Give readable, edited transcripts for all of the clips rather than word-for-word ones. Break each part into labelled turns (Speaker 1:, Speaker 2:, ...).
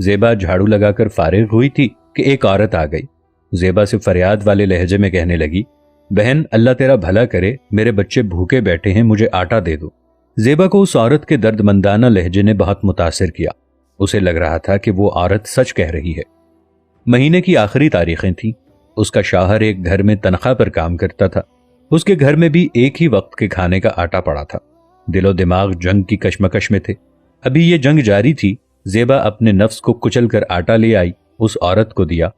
Speaker 1: زیبا جھاڑو لگا کر فارغ ہوئی تھی کہ ایک عورت آ گئی۔ زیبا سے فریاد والے لہجے میں کہنے لگی، بہن اللہ تیرا بھلا کرے، میرے بچے بھوکے بیٹھے ہیں، مجھے آٹا دے دو۔ زیبا کو اس عورت کے درد مندانہ لہجے نے بہت متاثر کیا۔ اسے لگ رہا تھا کہ وہ عورت سچ کہہ رہی ہے۔ مہینے کی آخری تاریخیں تھیں۔ اس کا شوہر ایک گھر میں تنخواہ پر کام کرتا تھا۔ اس کے گھر میں بھی ایک ہی وقت کے کھانے کا آٹا پڑا تھا۔ دل و دماغ جنگ کی کشمکش میں تھے۔ ابھی یہ جنگ جاری تھی۔ زیبا اپنے نفس کو کچل کر آٹا لے آئی، اس عورت کو دیا۔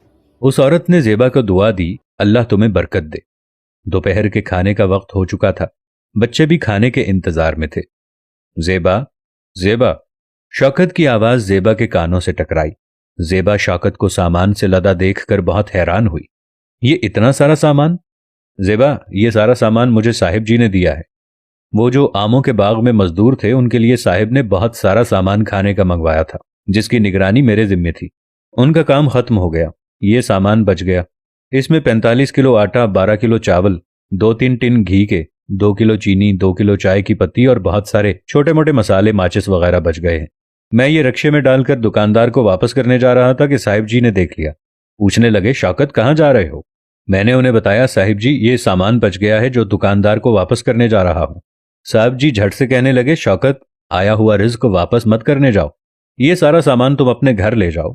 Speaker 1: اس عورت نے زیبا کو دعا دی، اللہ تمہیں برکت دے۔ دوپہر کے کھانے کا وقت ہو چکا تھا۔ بچے بھی کھانے کے انتظار میں تھے۔ زیبا، زیبا، شوکت کی آواز زیبا کے کانوں سے ٹکرائی۔ زیبا شوکت کو سامان سے لدا دیکھ کر بہت حیران ہوئی۔ یہ اتنا سارا سامان؟ زیبا، یہ سارا سامان مجھے صاحب جی نے دیا ہے۔ وہ جو آموں کے باغ میں مزدور تھے، ان کے لیے صاحب نے بہت سارا سامان کھانے کا منگوایا تھا، جس کی نگرانی میرے ذمے تھی۔ ان کا کام ختم ہو گیا، یہ سامان بچ گیا۔ اس میں 45 کلو آٹا، 12 کلو چاول، 2-3 ٹن گھی کے، 2 کلو چینی، 2 کلو چائے کی پتی اور بہت سارے چھوٹے موٹے مسالے، ماچس وغیرہ بچ گئے ہیں۔ میں یہ رکشے میں ڈال کر دکاندار کو واپس کرنے جا رہا تھا کہ صاحب جی نے دیکھ لیا۔ پوچھنے لگے، شوکت کہاں جا رہے ہو؟ میں نے انہیں بتایا، صاحب جی یہ سامان بچ گیا ہے جو دکاندار کو واپس کرنے جا رہا ہوں۔ صاحب جی جھٹ سے کہنے لگے، شوکت آیا ہوا رزق واپس مت کرنے جاؤ، یہ سارا سامان تم اپنے گھر لے جاؤ۔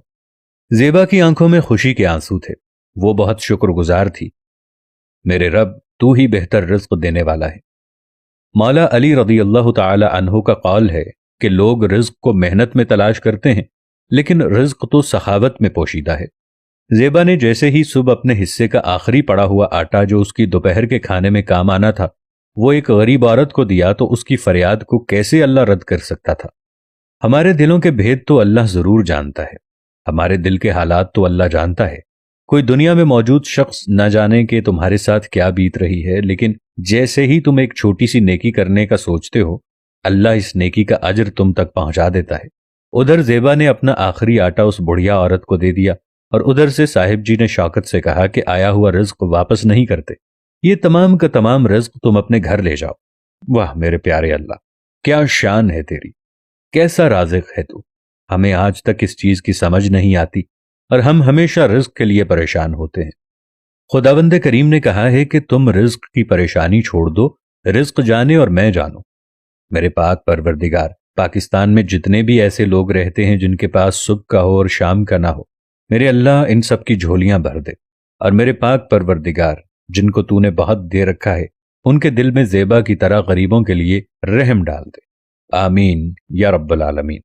Speaker 1: زیبا کی آنکھوں میں خوشی کے آنسو تھے۔ وہ بہت شکر گزار تھی۔ میرے رب، تو ہی بہتر رزق دینے والا ہے۔ مولا علی رضی اللہ تعالی عنہ کا قول ہے کہ لوگ رزق کو محنت میں تلاش کرتے ہیں، لیکن رزق تو سخاوت میں پوشیدہ ہے۔ زیبا نے جیسے ہی صبح اپنے حصے کا آخری پڑا ہوا آٹا جو اس کی دوپہر کے کھانے میں کام آنا تھا وہ ایک غریب عورت کو دیا تو اس کی فریاد کو کیسے اللہ رد کر سکتا تھا؟ ہمارے دلوں کے بھید تو اللہ ضرور جانتا ہے، ہمارے دل کے حالات تو اللہ جانتا ہے۔ کوئی دنیا میں موجود شخص نہ جانے کہ تمہارے ساتھ کیا بیت رہی ہے، لیکن جیسے ہی تم ایک چھوٹی سی نیکی کرنے کا سوچتے ہو، اللہ اس نیکی کا اجر تم تک پہنچا دیتا ہے۔ ادھر زیبا نے اپنا آخری آٹا اس بڑھیا عورت کو دے دیا اور ادھر سے صاحب جی نے شوکت سے کہا کہ آیا ہوا رزق واپس نہیں کرتے، یہ تمام کا تمام رزق تم اپنے گھر لے جاؤ۔ واہ میرے پیارے اللہ، کیا شان ہے تیری، کیسا رازق ہے تو۔ ہمیں آج تک اس چیز کی سمجھ نہیں آتی اور ہم ہمیشہ رزق کے لیے پریشان ہوتے ہیں۔ خداوند کریم نے کہا ہے کہ تم رزق کی پریشانی چھوڑ دو، رزق جانے اور میں جانوں۔ میرے پاک پروردگار، پاکستان میں جتنے بھی ایسے لوگ رہتے ہیں جن کے پاس صبح کا ہو اور شام کا نہ ہو، میرے اللہ ان سب کی جھولیاں بھر دے، اور میرے پاک پروردگار جن کو تو نے بہت دے رکھا ہے ان کے دل میں زیبا کی طرح غریبوں کے لیے رحم ڈال دے۔ آمین یا رب العالمین۔